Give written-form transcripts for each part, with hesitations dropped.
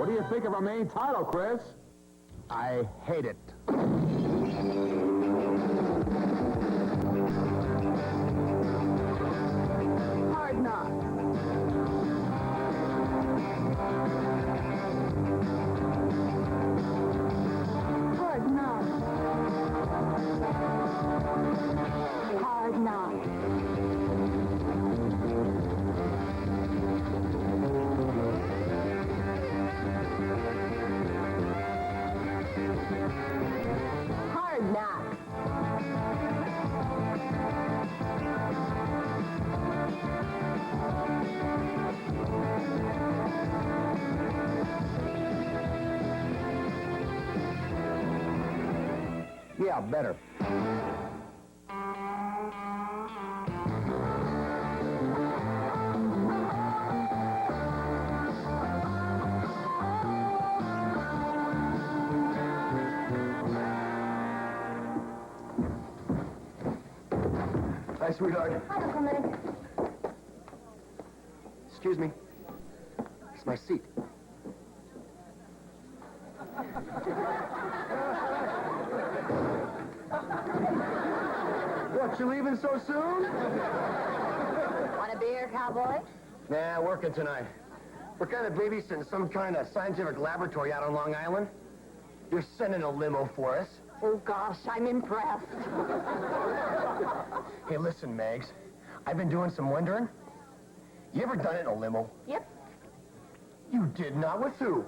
What do you think of our main title, Chris? I hate it. Hard Knocks. Hard Knocks. Hard Knocks. Hard Knocks. Yeah, better. Hi, sweetheart. Hi, Uncle Nick. Excuse me. It's my seat. What, you leaving so soon? Want a beer, cowboy? Nah, working tonight. We're kind of babysitting some kind of scientific laboratory out on Long Island. You're sending a limo for us. Oh, gosh, I'm impressed. Hey, listen, Megs. I've been doing some wondering. You ever done it in a limo? Yep. You did not. With who?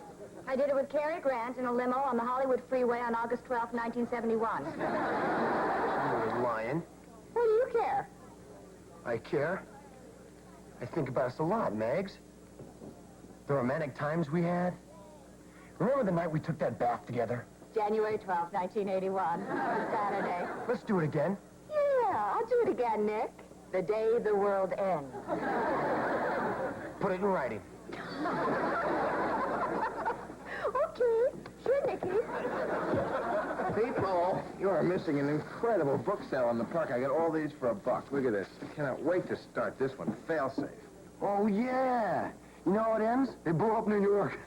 I did it with Cary Grant in a limo on the Hollywood Freeway on August 12, 1971. You're lying. What do you care? I care. I think about us a lot, Megs. The romantic times we had. Remember the night we took that bath together? January 12, 1981. Saturday. Let's do it again. Yeah, I'll do it again, Nick. The day the world ends. Put it in writing. Okay. Sure, Nicky. People, you are missing an incredible book sale in the park. I got all these for $1. Look at this. I cannot wait to start this one. Failsafe. Oh, yeah. You know how it ends? They blew up New York.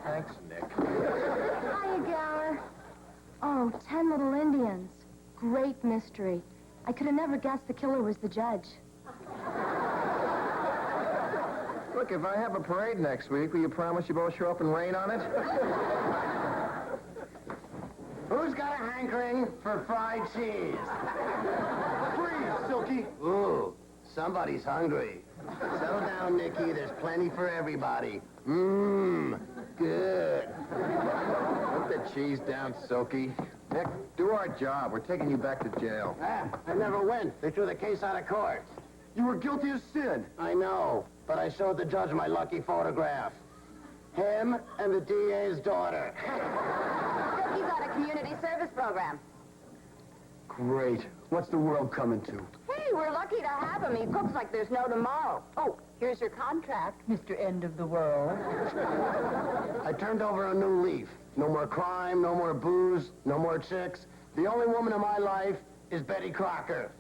Thanks, Nick. Hiya, Gower. Oh, 10 little Indians. Great mystery. I could have never guessed the killer was the judge. Look, if I have a parade next week, will you promise you both show up and rain on it? Who's got a hankering for fried cheese? Freeze, Silky. Ooh, somebody's hungry. Settle down, Nicky. There's plenty for everybody. Mmm, good. Put the cheese down, Silky. Nick, do our job. We're taking you back to jail. Ah, I never went. They threw the case out of court. You were guilty of sin. I know, but I showed the judge my lucky photograph. Him and the DA's daughter. He's on a community service program. Great. What's the world coming to? Hey, we're lucky to have him. He cooks like there's no tomorrow. Oh, here's your contract, Mr. End of the World. I turned over a new leaf. No more crime, no more booze, no more chicks. The only woman in my life is Betty Crocker.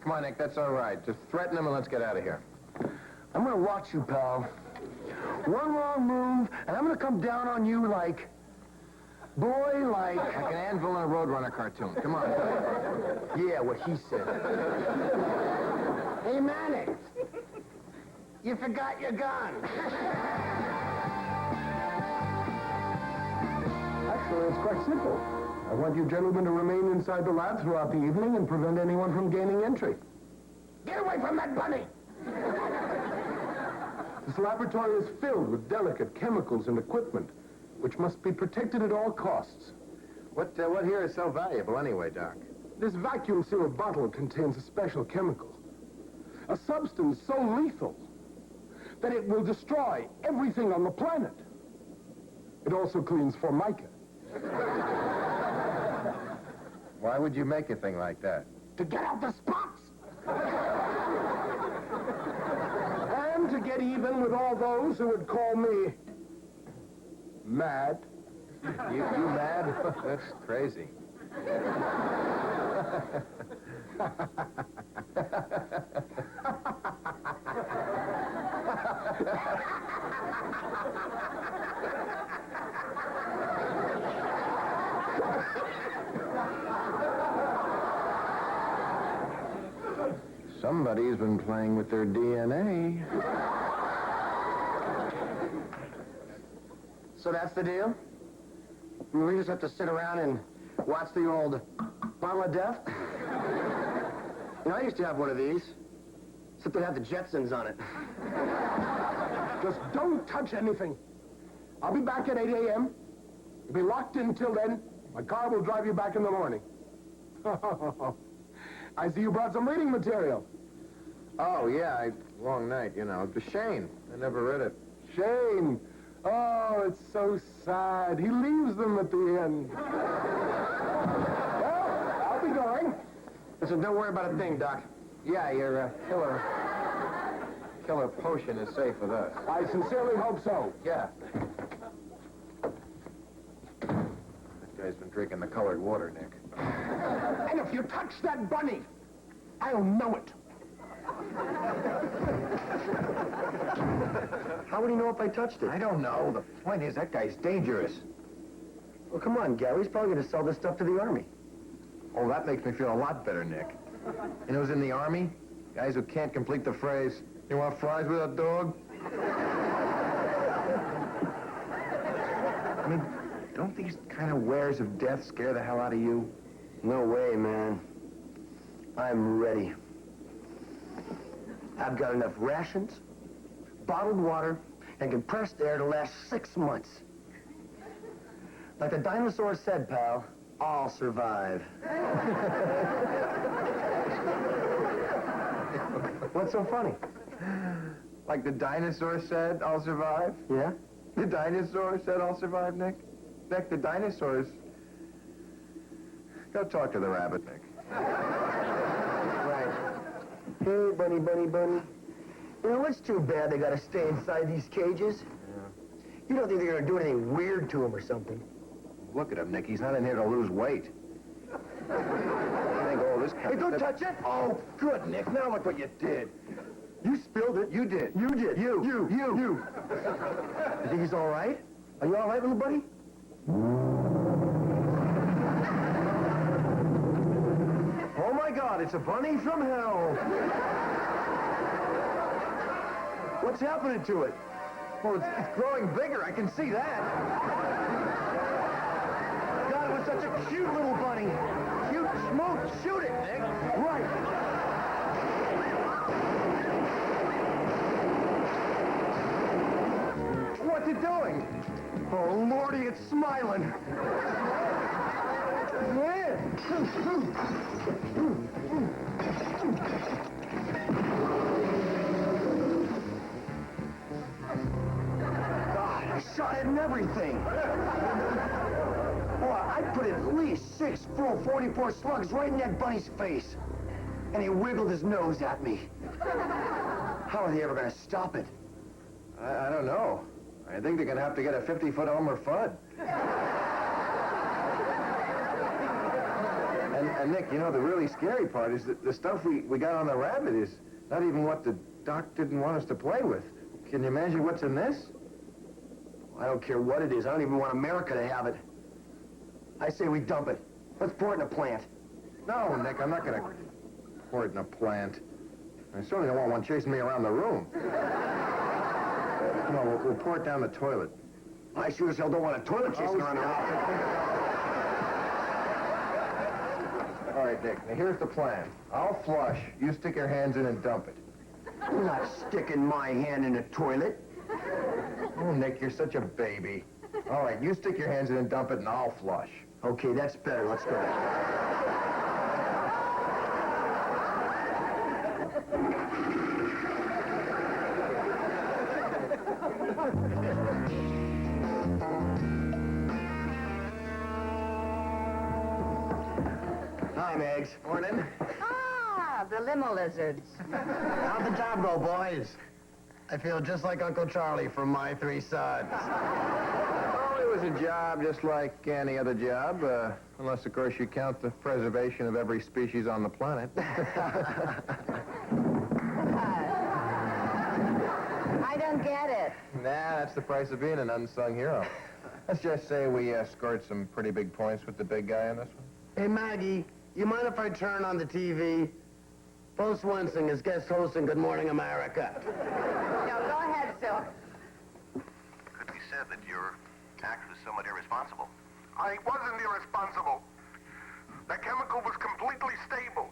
Come on, Nick, that's all right. Just threaten him and let's get out of here. I'm gonna watch you, pal. One wrong move, and I'm gonna come down on you like... Boy, like... Like an anvil in a Roadrunner cartoon. Come on. Yeah, what he said. Hey, Mannix. You forgot your gun. Actually, it's quite simple. I want you gentlemen to remain inside the lab throughout the evening and prevent anyone from gaining entry. Get away from that bunny! This laboratory is filled with delicate chemicals and equipment, which must be protected at all costs. What here is so valuable anyway, Doc? This vacuum sealed bottle contains a special chemical, a substance so lethal that it will destroy everything on the planet. It also cleans Formica. Why would you make a thing like that? To get out the spots! And to get even with all those who would call me mad. You mad? That's crazy. Somebody's been playing with their DNA. So that's the deal? We just have to sit around and watch the old bottle of death? You know, I used to have one of these. Except it had the Jetsons on it. Just don't touch anything. I'll be back at 8 a.m. You'll be locked in till then. My car will drive you back in the morning. I see you brought some reading material. Oh, yeah, long night, you know. The Shane. I never read it. Shane. Oh, it's so sad. He leaves them at the end. Well, I'll be going. Listen, don't worry about a thing, Doc. Yeah, your killer potion is safe with us. I sincerely hope so. Yeah. That guy's been drinking the colored water, Nick. And if you touch that bunny, I'll know it. How would he know if I touched it? I don't know. The point is, that guy's dangerous. Well, come on, Gary. He's probably going to sell this stuff to the Army. Oh, that makes me feel a lot better, Nick. You know who's in the Army? Guys who can't complete the phrase, "You want fries with a dog?" I mean, don't these kind of wares of death scare the hell out of you? No way, man. I'm ready. I've got enough rations, bottled water, and compressed air to last 6 months. Like the dinosaur said, pal, I'll survive. What's so funny? Like the dinosaur said, I'll survive? Yeah? The dinosaur said I'll survive, Nick? Nick, the dinosaurs... Go talk to the rabbit, Nick. Right. Hey, bunny, bunny, bunny. You know, it's too bad they gotta stay inside these cages. You don't think they're gonna do anything weird to him or something? Look at him, Nick. He's not in here to lose weight. I think all this kind Hey, of don't stuff... touch it! Oh, good, Nick. Now look what you did. You spilled it. You did. You did. You. You. You think he's all right? Are you all right, little buddy? Oh, my God, it's a bunny from hell. What's happening to it? Well, it's growing bigger. I can see that. God, it was such a cute little bunny. Cute, smooth. Shoot it, Nick. Right. What's it doing? Oh, Lordy, it's smiling. God, I shot it and everything. Boy, I put at least 6 full 44 slugs right in that bunny's face. And he wiggled his nose at me. How are they ever going to stop it? I don't know. I think they're going to have to get a 50-foot Elmer Fudd. And Nick, you know, the really scary part is that the stuff we got on the rabbit is not even what the doc didn't want us to play with. Can you imagine what's in this? I don't care what it is. I don't even want America to have it. I say we dump it. Let's pour it in a plant. No, Nick, I'm not going to pour it in a plant. I certainly don't want one chasing me around the room. Come on, we'll pour it down the toilet. I sure as hell don't want a toilet chasing around the house. All right, Nick, now here's the plan. I'll flush. You stick your hands in and dump it. I'm not sticking my hand in a toilet. Oh, Nick, you're such a baby. All right, you stick your hands in and dump it, and I'll flush. Okay, that's better. Let's go. Hi, Megs. Morning. Ah, the limo lizards. How'd the job go, boys? I feel just like Uncle Charlie from My Three Sons. Oh, it was a job just like any other job, unless, of course, you count the preservation of every species on the planet. I don't get it. Nah, that's the price of being an unsung hero. Let's just say we scored some pretty big points with the big guy on this one. Hey, Maggie, you mind if I turn on the TV? Bo Swenson is guest hosting Good Morning America. No, go ahead, Silk. Could be said that your act was somewhat irresponsible. I wasn't irresponsible. That chemical was completely stable.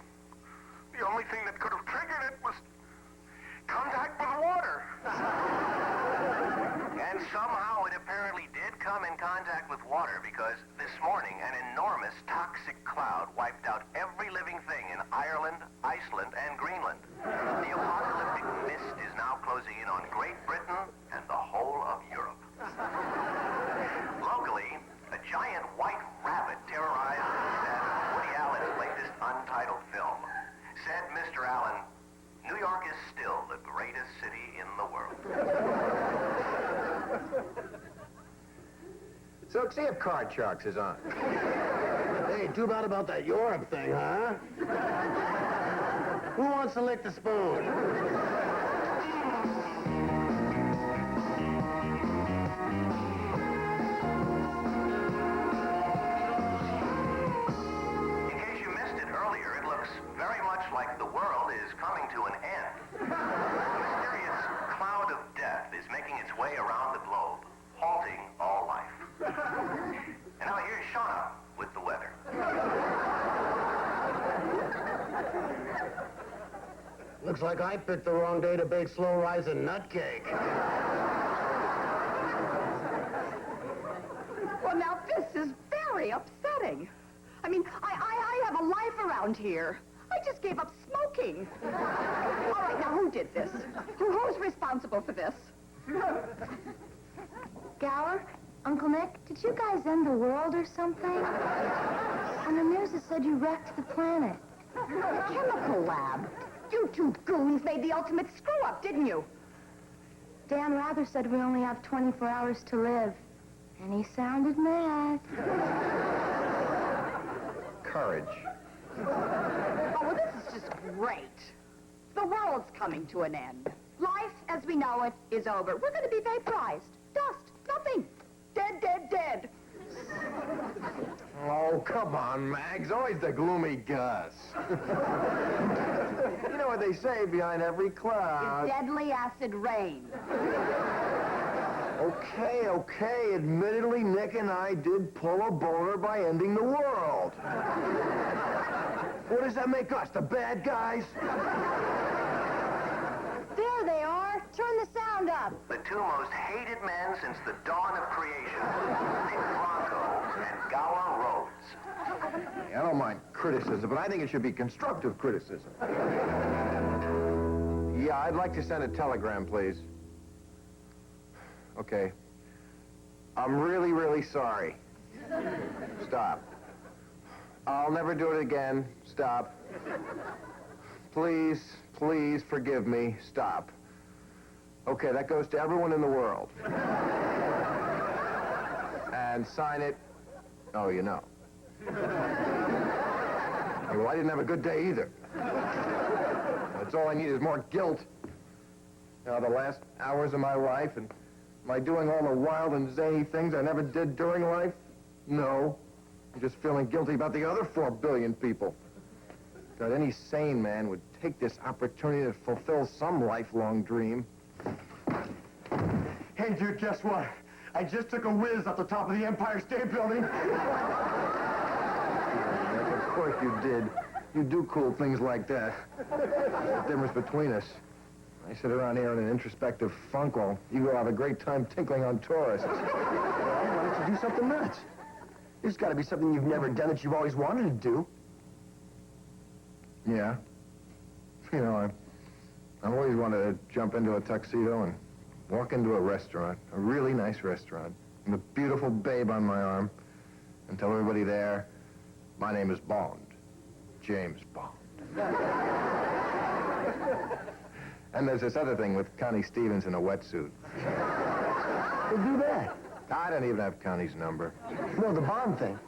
The only thing that could have triggered it was contact with water. And somehow it apparently did come in contact with water because this morning an enormous toxic cloud wiped out every living thing in Ireland, Iceland, and Greenland. The apocalyptic mist is now closing in on Great Britain and the whole of Europe. Locally, a giant white rabbit terrorized the set of Woody Allen's latest untitled film. Said Mr. Allen, New York is still the greatest city in the world. So, see if Card Sharks is on. Hey, too bad about that Europe thing, huh? Who wants to lick the spoon? In case you missed it earlier, it looks very much like the world is coming to an end. A mysterious cloud of death is making its way around the globe, halting all life. And now here's Shauna with the weather. Looks like I picked the wrong day to bake slow-rising nutcake. Well, now, this is very upsetting. I mean, I have a life around here. I just gave up smoking. All right, now, who did this? Who's responsible for this? Gower, Uncle Nick, did you guys end the world or something? On the news it said you wrecked the planet. The chemical lab. You two goons made the ultimate screw-up, didn't you? Dan Rather said we only have 24 hours to live. And he sounded mad. Courage. Oh, well, this is just great. The world's coming to an end. Life, as we know it, is over. We're going to be vaporized. Dust. Nothing. Dead, dead, dead. Oh, come on, Mags. Always the gloomy Gus. You know what they say behind every cloud. Deadly acid rain. Okay. Admittedly, Nick and I did pull a boner by ending the world. What does that make us, the bad guys? There they are. Turn the sound up. The two most hated men since the dawn of creation, Nick Bronco and Gower Rhodes. I don't mind criticism, but I think it should be constructive criticism. Yeah, I'd like to send a telegram, please. Okay. I'm really, really sorry. Stop. I'll never do it again. Stop. Please forgive me. Stop. Okay, that goes to everyone in the world. And sign it. Oh, you know. Well, I didn't have a good day either. That's all I need is more guilt. You know, the last hours of my life, and am I doing all the wild and zany things I never did during life? No. I'm just feeling guilty about the other 4 billion people. God, any sane man would take this opportunity to fulfill some lifelong dream. Hey, dude, guess what? I just took a whiz off the top of the Empire State Building. Yes, of course you did. You do cool things like that. The difference between us. I sit around here in an introspective funk while you go have a great time tinkling on tourists. Well, why don't you do something nuts? There's got to be something you've never done that you've always wanted to do. Yeah. You know, I've always wanted to jump into a tuxedo and walk into a restaurant, a really nice restaurant, with a beautiful babe on my arm, and tell everybody there, my name is Bond. James Bond. And there's this other thing with Connie Stevens in a wetsuit. We'll do that. I don't even have Connie's number. No, the Bond thing.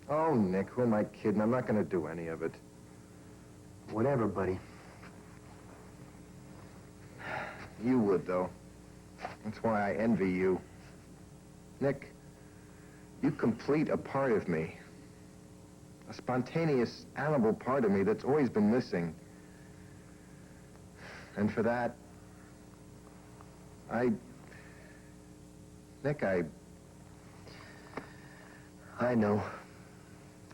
Oh, Nick, who am I kidding? I'm not going to do any of it. Whatever, buddy. You would, though. That's why I envy you. Nick, you complete a part of me. A spontaneous, animal part of me that's always been missing. And for that, Nick, I know.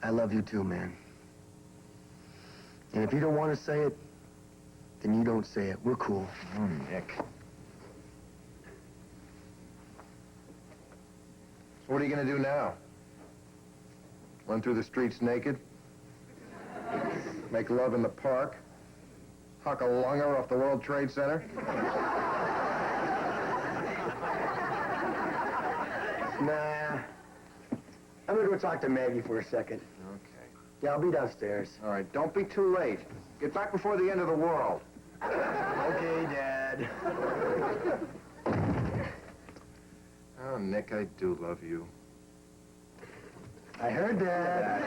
I love you too, man. And if you don't want to say it, then you don't say it. We're cool. Oh, Nick. So what are you going to do now? Run through the streets naked? Make love in the park? Huck a lunger off the World Trade Center? Nah. I'm gonna go talk to Maggie for a second. Okay. Yeah, I'll be downstairs. All right, don't be too late. Get back before the end of the world. Okay, Dad. Oh, Nick, I do love you. I heard that.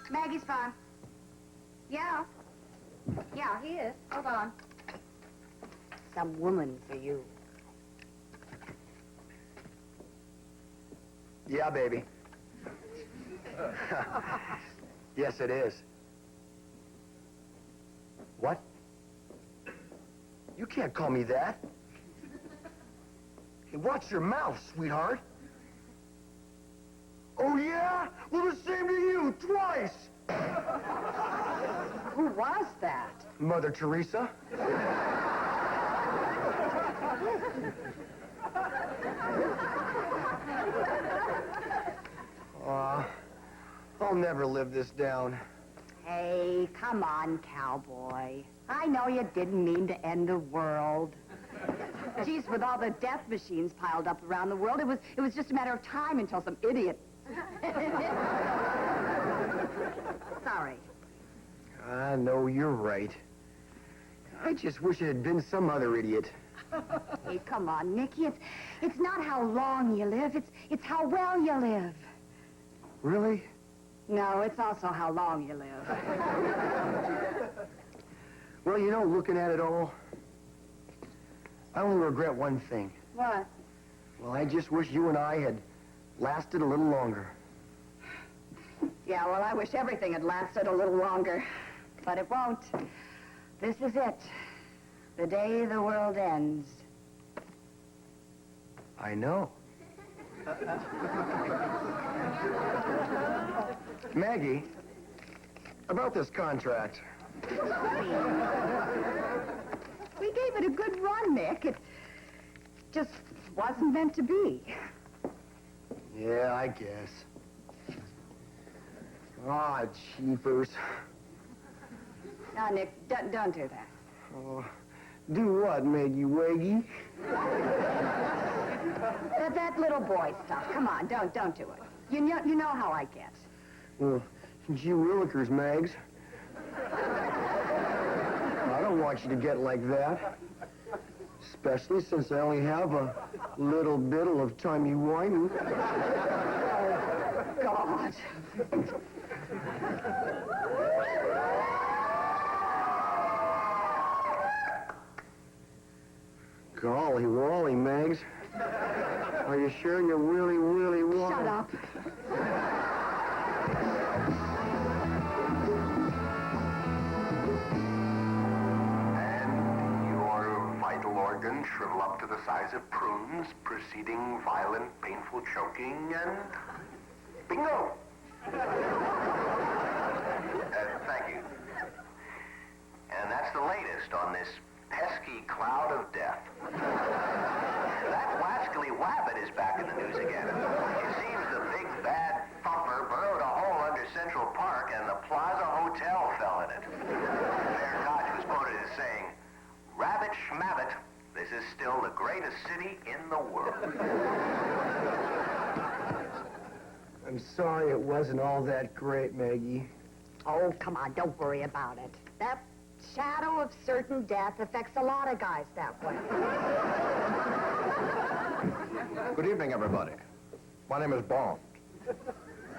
Maggie's fine. Yeah. Yeah, he is. Hold on. Some woman for you. Yeah, baby. Yes, it is. What? You can't call me that. Hey, watch your mouth, sweetheart. Oh, yeah? Well, the same to you, twice. Who was that? Mother Teresa. I'll never live this down. Hey, come on, cowboy. I know you didn't mean to end the world. Geez, with all the death machines piled up around the world, it was just a matter of time until some idiot. Sorry. I know you're right. I just wish it had been some other idiot. Hey, come on, Nicky. It's not how long you live, it's how well you live. Really? No, it's also how long you live. Well, you know, looking at it all, I only regret one thing. What? Well, I just wish you and I had lasted a little longer. Yeah, well, I wish everything had lasted a little longer. But it won't. This is it. The day the world ends. I know. Maggie, about this contract. We gave it a good run, Nick. It just wasn't meant to be. Yeah, I guess. Ah, cheapers. Now, Nick, don't do that. Oh, do what, Maggie Waggy? That little boy stuff. Come on, don't do it. You know how I get. Well, gee willikers, Mags. I don't want you to get like that. Especially since I only have a little bit of timey-wimey. Oh, God. Golly Wally, Mags. Are you sure you really want... Shut up. And your vital organs shrivel up to the size of prunes, preceding violent, painful choking, and bingo! Thank you. And that's the latest on this pesky cloud of death. That wascally wabbit is back in the news again. It seems the big bad thumper burrowed a hole under Central Park and the Plaza Hotel fell in it. Mayor Dodge was quoted as saying, "Rabbit schmabbit, this is still the greatest city in the world." I'm sorry it wasn't all that great, Maggie. Oh, come on, don't worry about it. That shadow of certain death affects a lot of guys that way. Good evening, everybody. My name is Bond.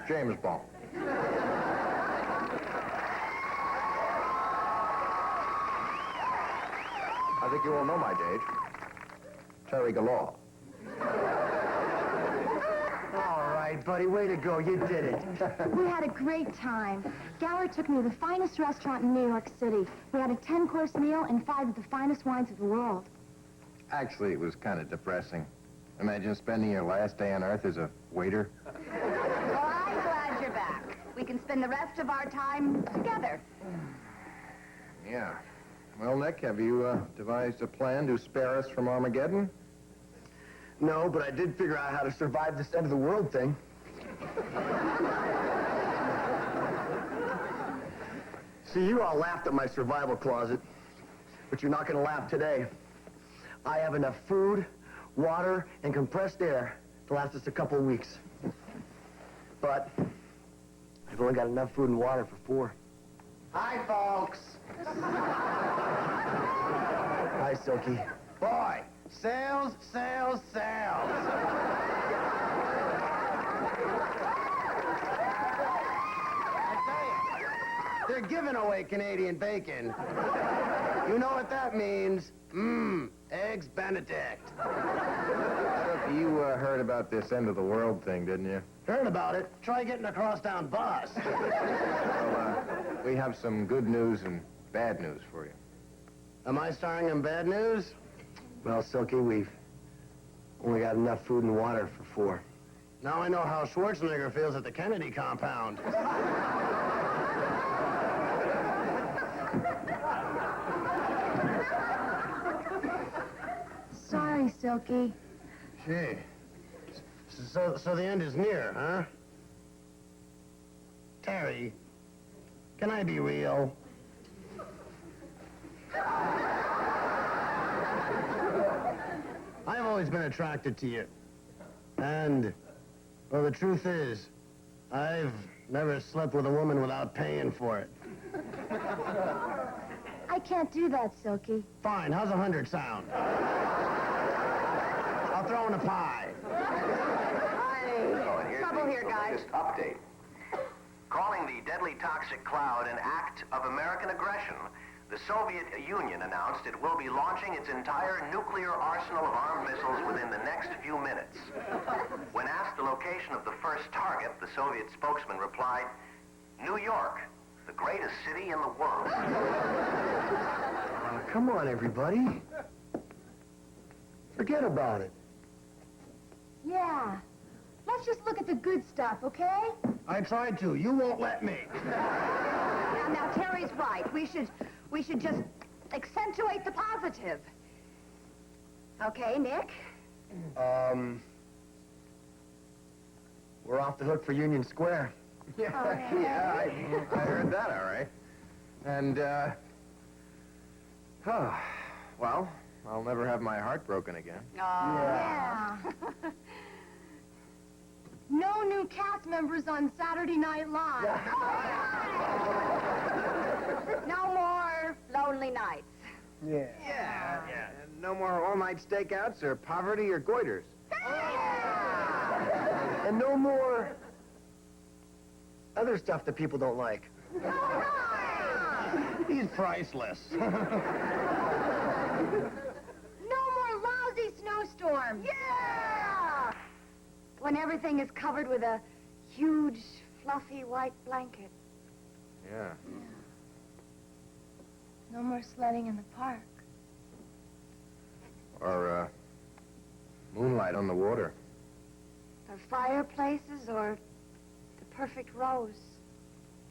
James Bond. I think you all know my date. Terry Galore. All right, buddy, way to go. You did it. We had a great time. Gower took me to the finest restaurant in New York City. We had a 10-course meal and 5 of the finest wines of the world. Actually, it was kind of depressing. Imagine spending your last day on Earth as a waiter. Well, I'm glad you're back. We can spend the rest of our time together. Yeah. Well, Nick, have you devised a plan to spare us from Armageddon? No, but I did figure out how to survive this end of the world thing. See, you all laughed at my survival closet, but you're not going to laugh today. I have enough food, water, and compressed air to last us a couple of weeks. But I've only got enough food and water for 4. Hi, folks. Hi, Silky. Boy, sales, sales, sales. I tell you, they're giving away Canadian bacon. You know what that means? Eggs Benedict. Look, you heard about this end of the world thing, didn't you? Heard about it? Try getting a crosstown bus. Well, we have some good news and bad news for you. Am I starring in bad news? Well, Silky, we've only got enough food and water for 4. Now I know how Schwarzenegger feels at the Kennedy compound. Sorry, Silky. Gee. So the end is near, huh? Terry, can I be real? I've always been attracted to you. And, well, the truth is, I've never slept with a woman without paying for it. I can't do that, Silky. Fine, how's 100 sound? I'll throw in a pie. Oh, and here's Trouble here, guys. latest update. Calling the deadly toxic cloud an act of American aggression, the Soviet Union announced it will be launching its entire nuclear arsenal of armed missiles within the next few minutes. When asked the location of the first target, the Soviet spokesman replied, New York, the greatest city in the world. Come on, everybody. Forget about it. Yeah. Let's just look at the good stuff, okay? I tried to. You won't let me. Now, Terry's right. We should just accentuate the positive. Okay, Nick? We're off the hook for Union Square. Yeah, I heard that, all right. And, well, I'll never have my heart broken again. Yeah. No new cast members on Saturday Night Live. No more lonely nights. Yeah. And no more all-night stakeouts or poverty or goiters. And no more other stuff that people don't like. He's priceless. No more lousy snowstorms. Yeah! When everything is covered with a huge, fluffy white blanket. Yeah. No more sledding in the park. Or, moonlight on the water. Or fireplaces, or the perfect rose.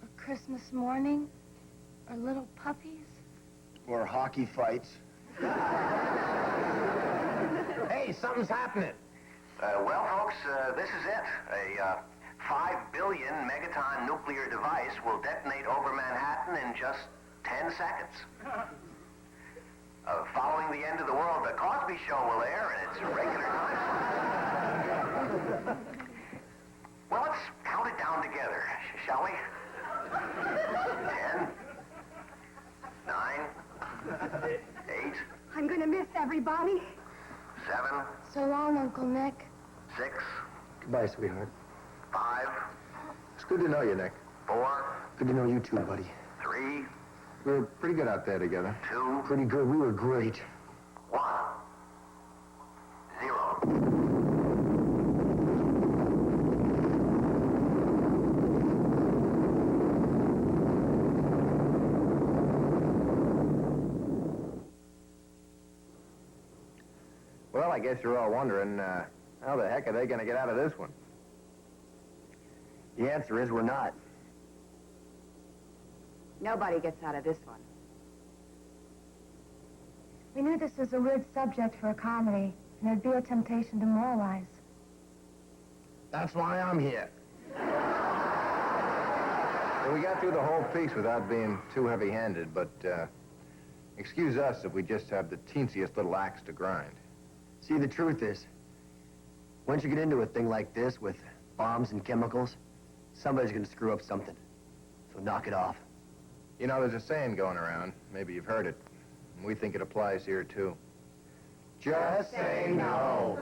Or Christmas morning. Or little puppies. Or hockey fights. Hey, something's happening. Well, folks, this is it. A 5 billion megaton nuclear device will detonate over Manhattan in just 10 seconds. Following the end of the world, the Cosby Show will air in its regular time. Well, let's count it down together, shall we? 10, 9, 8, I'm gonna miss everybody. 7, So long, Uncle Nick. 6, Goodbye, sweetheart. 5, It's good to know you, Nick. 4, Good to know you too, buddy. 3, We were pretty good out there together. 2, Pretty good. We were great. 1, 0. Well, I guess you're all wondering, how the heck are they going to get out of this one? The answer is we're not. Nobody gets out of this one. We knew this was a weird subject for a comedy, and it'd be a temptation to moralize. That's why I'm here. Well, we got through the whole piece without being too heavy-handed, but, excuse us if we just have the teensiest little axe to grind. See, the truth is, once you get into a thing like this with bombs and chemicals, somebody's gonna screw up something. So knock it off. You know, there's a saying going around. Maybe you've heard it. And we think it applies here, too. Just say no.